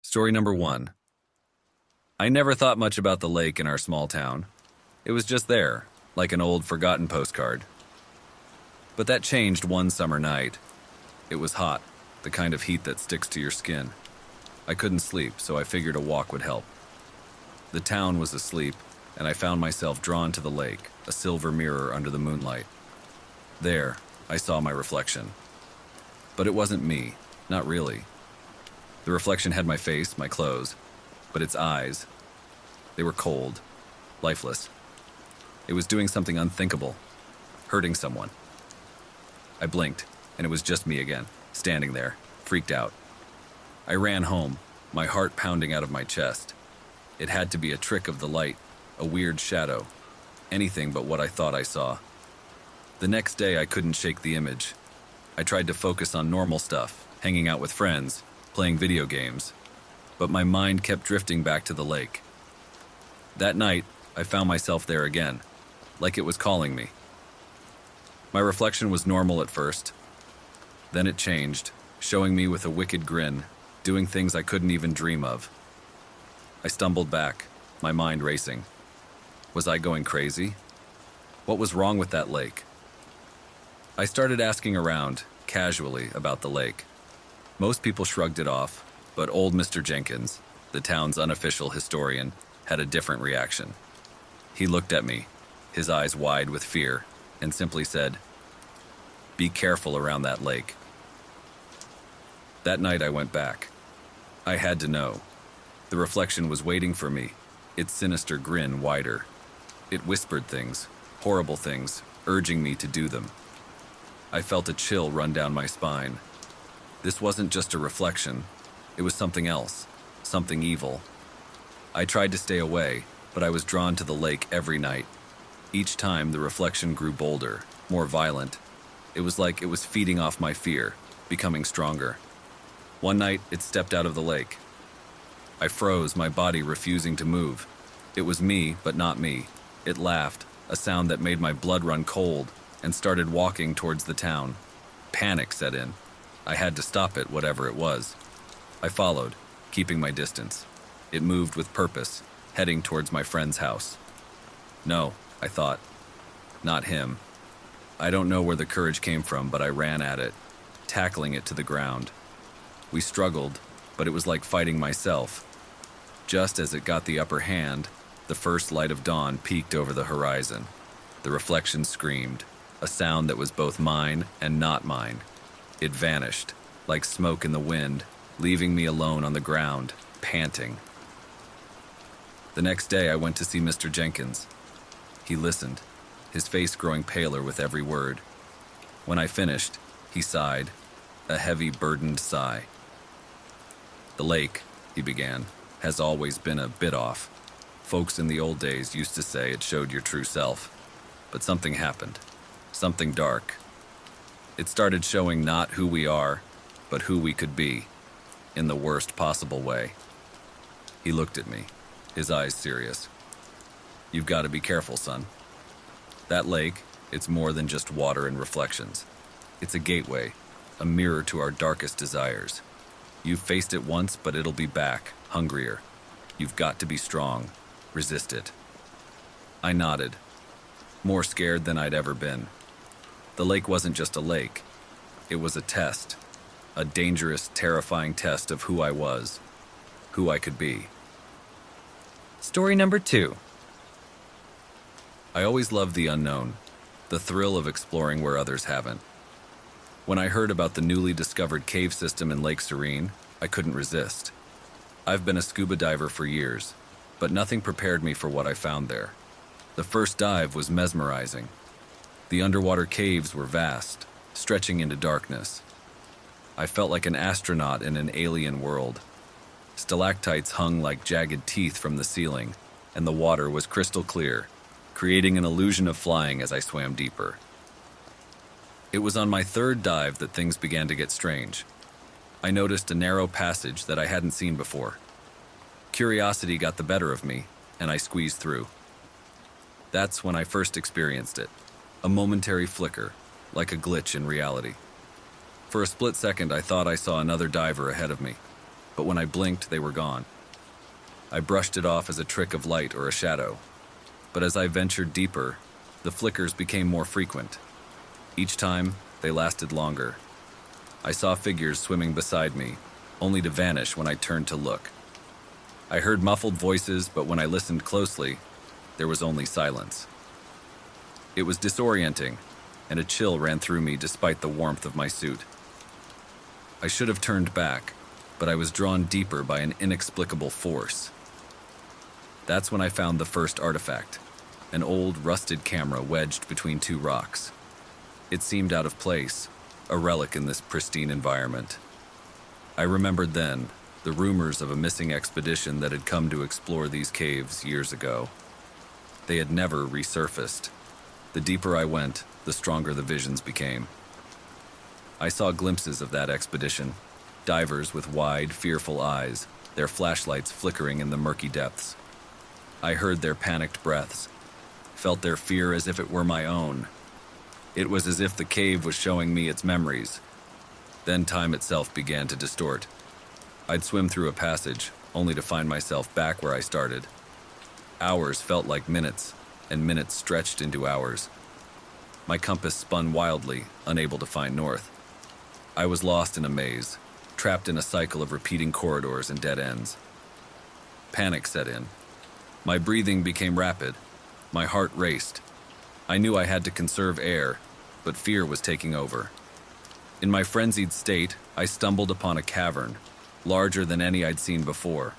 Story number 1. I never thought much about the lake in our small town. It was just there, like an old forgotten postcard. But that changed one summer night. It was hot, the kind of heat that sticks to your skin. I couldn't sleep, so I figured a walk would help. The town was asleep, and I found myself drawn to the lake, a silver mirror under the moonlight. There, I saw my reflection. But it wasn't me, not really. The reflection had my face, my clothes, but its eyes, they were cold, lifeless. It was doing something unthinkable, hurting someone. I blinked, and it was just me again, standing there, freaked out. I ran home, my heart pounding out of my chest. It had to be a trick of the light, a weird shadow, anything but what I thought I saw. The next day I couldn't shake the image. I tried to focus on normal stuff, hanging out with friends, playing video games, but my mind kept drifting back to the lake. That night, I found myself there again, like it was calling me. My reflection was normal at first. Then it changed, showing me with a wicked grin, doing things I couldn't even dream of. I stumbled back, my mind racing. Was I going crazy? What was wrong with that lake? I started asking around, casually, about the lake. Most people shrugged it off, but old Mr. Jenkins, the town's unofficial historian, had a different reaction. He looked at me, his eyes wide with fear, and simply said, "Be careful around that lake." That night I went back. I had to know. The reflection was waiting for me, its sinister grin wider. It whispered things, horrible things, urging me to do them. I felt a chill run down my spine. This wasn't just a reflection. It was something else, something evil. I tried to stay away, but I was drawn to the lake every night. Each time the reflection grew bolder, more violent. It was like it was feeding off my fear, becoming stronger. One night, it stepped out of the lake. I froze, my body refusing to move. It was me, but not me. It laughed, a sound that made my blood run cold, and started walking towards the town. Panic set in. I had to stop it, whatever it was. I followed, keeping my distance. It moved with purpose, heading towards my friend's house. No, I thought. Not him. I don't know where the courage came from, but I ran at it, tackling it to the ground. We struggled, but it was like fighting myself. Just as it got the upper hand, the first light of dawn peeked over the horizon. The reflection screamed, a sound that was both mine and not mine. It vanished, like smoke in the wind, leaving me alone on the ground, panting. The next day I went to see Mr. Jenkins. He listened, his face growing paler with every word. When I finished, he sighed, a heavy, burdened sigh. "The lake," he began, "has always been a bit off. Folks in the old days used to say it showed your true self. But something happened, something dark. It started showing not who we are, but who we could be, in the worst possible way." He looked at me, his eyes serious. "You've got to be careful, son. That lake, it's more than just water and reflections. It's a gateway, a mirror to our darkest desires. You've faced it once, but it'll be back, hungrier. You've got to be strong, resist it." I nodded, more scared than I'd ever been. The lake wasn't just a lake. It was a test, a dangerous, terrifying test of who I was, who I could be. Story number 2. I always loved the unknown, the thrill of exploring where others haven't. When I heard about the newly discovered cave system in Lake Serene, I couldn't resist. I've been a scuba diver for years, but nothing prepared me for what I found there. The first dive was mesmerizing. The underwater caves were vast, stretching into darkness. I felt like an astronaut in an alien world. Stalactites hung like jagged teeth from the ceiling, and the water was crystal clear, creating an illusion of flying as I swam deeper. It was on my third dive that things began to get strange. I noticed a narrow passage that I hadn't seen before. Curiosity got the better of me, and I squeezed through. That's when I first experienced it. A momentary flicker, like a glitch in reality. For a split second, I thought I saw another diver ahead of me. but when I blinked, they were gone. I brushed it off as a trick of light or a shadow, but as I ventured deeper, the flickers became more frequent. Each time, they lasted longer. I saw figures swimming beside me, only to vanish when I turned to look. I heard muffled voices, but when I listened closely, there was only silence. It was disorienting, and a chill ran through me despite the warmth of my suit. I should have turned back, but I was drawn deeper by an inexplicable force. That's when I found the first artifact, an old, rusted camera wedged between two rocks. It seemed out of place, a relic in this pristine environment. I remembered then the rumors of a missing expedition that had come to explore these caves years ago. They had never resurfaced. The deeper I went, the stronger the visions became. I saw glimpses of that expedition, divers with wide, fearful eyes, their flashlights flickering in the murky depths. I heard their panicked breaths, felt their fear as if it were my own. It was as if the cave was showing me its memories. Then time itself began to distort. I'd swim through a passage, only to find myself back where I started. Hours felt like minutes, and minutes stretched into hours. My compass spun wildly, unable to find north. I was lost in a maze, trapped in a cycle of repeating corridors and dead ends. Panic set in. My breathing became rapid. My heart raced. I knew I had to conserve air, but fear was taking over. In my frenzied state, I stumbled upon a cavern, larger than any I'd seen before.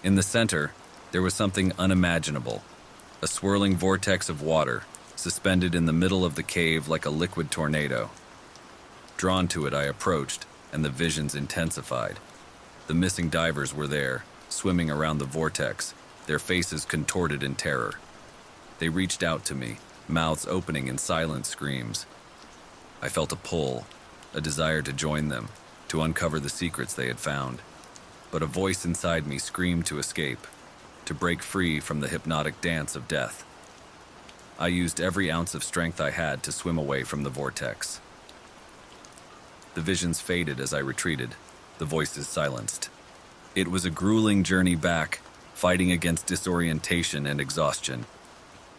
In the center, there was something unimaginable, a swirling vortex of water, suspended in the middle of the cave like a liquid tornado. Drawn to it, I approached, and the visions intensified. The missing divers were there, swimming around the vortex, their faces contorted in terror. They reached out to me, mouths opening in silent screams. I felt a pull, a desire to join them, to uncover the secrets they had found. But a voice inside me screamed to escape, to break free from the hypnotic dance of death. I used every ounce of strength I had to swim away from the vortex. The visions faded as I retreated, the voices silenced. It was a grueling journey back, fighting against disorientation and exhaustion.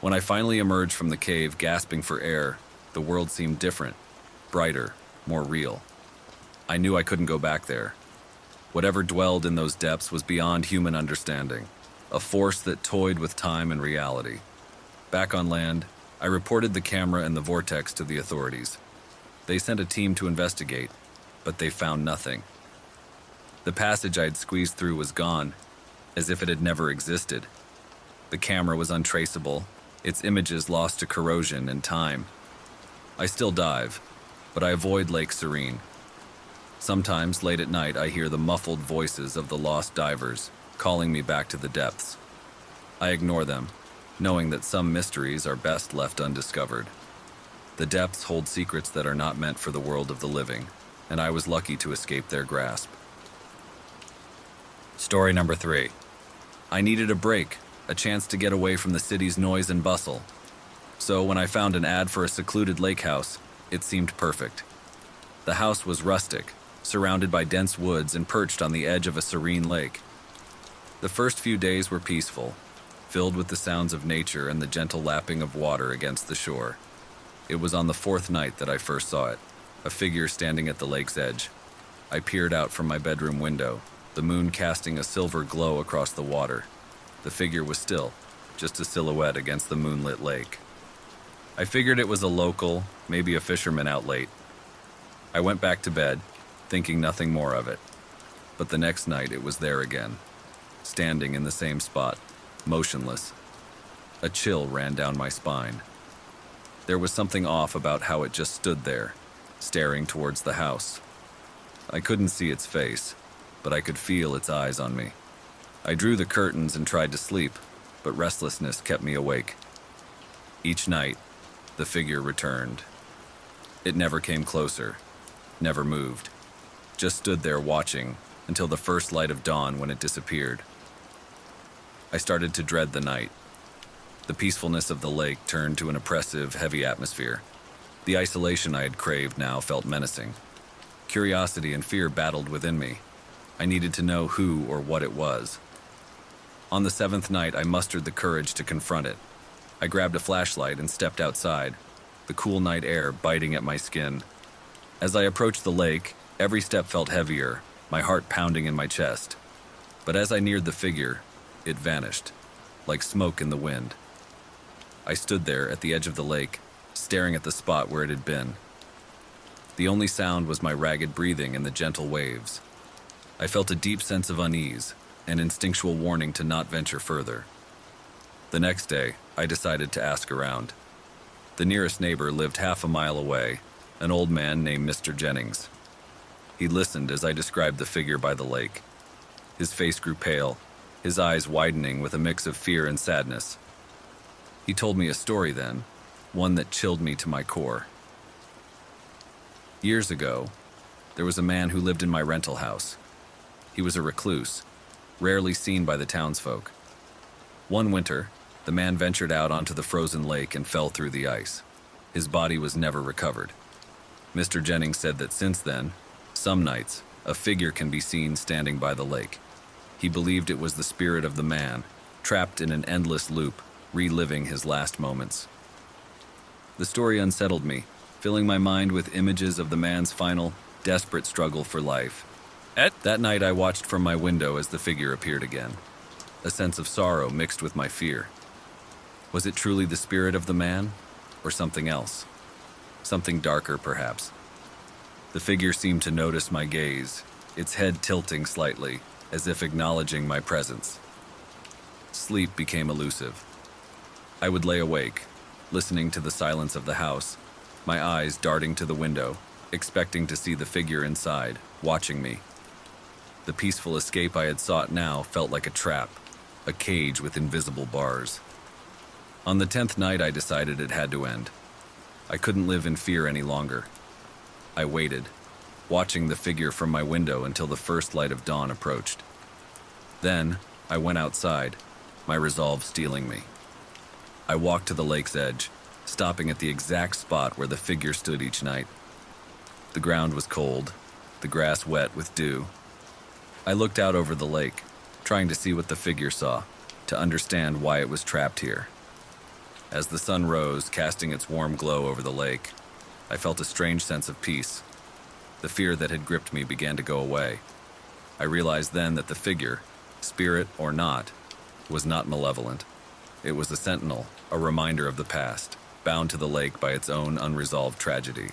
When I finally emerged from the cave, gasping for air, the world seemed different, brighter, more real. I knew I couldn't go back there. Whatever dwelled in those depths was beyond human understanding, a force that toyed with time and reality. Back on land, I reported the camera and the vortex to the authorities. They sent a team to investigate, but they found nothing. The passage I had squeezed through was gone, as if it had never existed. The camera was untraceable, its images lost to corrosion and time. I still dive, but I avoid Lake Serene. Sometimes, late at night, I hear the muffled voices of the lost divers, calling me back to the depths. I ignore them, knowing that some mysteries are best left undiscovered. The depths hold secrets that are not meant for the world of the living, and I was lucky to escape their grasp. Story number 3. I needed a break, a chance to get away from the city's noise and bustle. So when I found an ad for a secluded lake house, it seemed perfect. The house was rustic, surrounded by dense woods and perched on the edge of a serene lake. The first few days were peaceful, filled with the sounds of nature and the gentle lapping of water against the shore. It was on the 4th night that I first saw it, a figure standing at the lake's edge. I peered out from my bedroom window, the moon casting a silver glow across the water. The figure was still, just a silhouette against the moonlit lake. I figured it was a local, maybe a fisherman out late. I went back to bed, thinking nothing more of it. But the next night it was there again, standing in the same spot, motionless. A chill ran down my spine. There was something off about how it just stood there, staring towards the house. I couldn't see its face, but I could feel its eyes on me. I drew the curtains and tried to sleep, but restlessness kept me awake. Each night, the figure returned. It never came closer, never moved, just stood there watching until the first light of dawn when it disappeared. I started to dread the night. The peacefulness of the lake turned to an oppressive, heavy atmosphere. The isolation I had craved now felt menacing. Curiosity and fear battled within me. I needed to know who or what it was. On the seventh night, I mustered the courage to confront it. I grabbed a flashlight and stepped outside, the cool night air biting at my skin. As I approached the lake, every step felt heavier, my heart pounding in my chest. But as I neared the figure, it vanished, like smoke in the wind. I stood there at the edge of the lake, staring at the spot where it had been. The only sound was my ragged breathing and the gentle waves. I felt a deep sense of unease, an instinctual warning to not venture further. The next day, I decided to ask around. The nearest neighbor lived half a mile away, an old man named Mr. Jennings. He listened as I described the figure by the lake. His face grew pale, his eyes widening with a mix of fear and sadness. He told me a story then, one that chilled me to my core. Years ago, there was a man who lived in my rental house. He was a recluse, rarely seen by the townsfolk. One winter, the man ventured out onto the frozen lake and fell through the ice. His body was never recovered. Mr. Jennings said that since then, some nights, a figure can be seen standing by the lake. He believed it was the spirit of the man, trapped in an endless loop, reliving his last moments. The story unsettled me, filling my mind with images of the man's final, desperate struggle for life. That night I watched from my window as the figure appeared again. A sense of sorrow mixed with my fear. Was it truly the spirit of the man, or something else? Something darker, perhaps. The figure seemed to notice my gaze, its head tilting slightly, as if acknowledging my presence. Sleep became elusive. I would lay awake, listening to the silence of the house, my eyes darting to the window, expecting to see the figure inside, watching me. The peaceful escape I had sought now felt like a trap, a cage with invisible bars. On the 10th night, I decided it had to end. I couldn't live in fear any longer. I waited, watching the figure from my window until the first light of dawn approached. Then, I went outside, my resolve stealing me. I walked to the lake's edge, stopping at the exact spot where the figure stood each night. The ground was cold, the grass wet with dew. I looked out over the lake, trying to see what the figure saw, to understand why it was trapped here. As the sun rose, casting its warm glow over the lake, I felt a strange sense of peace. The fear that had gripped me began to go away. I realized then that the figure, spirit or not, was not malevolent. It was a sentinel, a reminder of the past, bound to the lake by its own unresolved tragedy.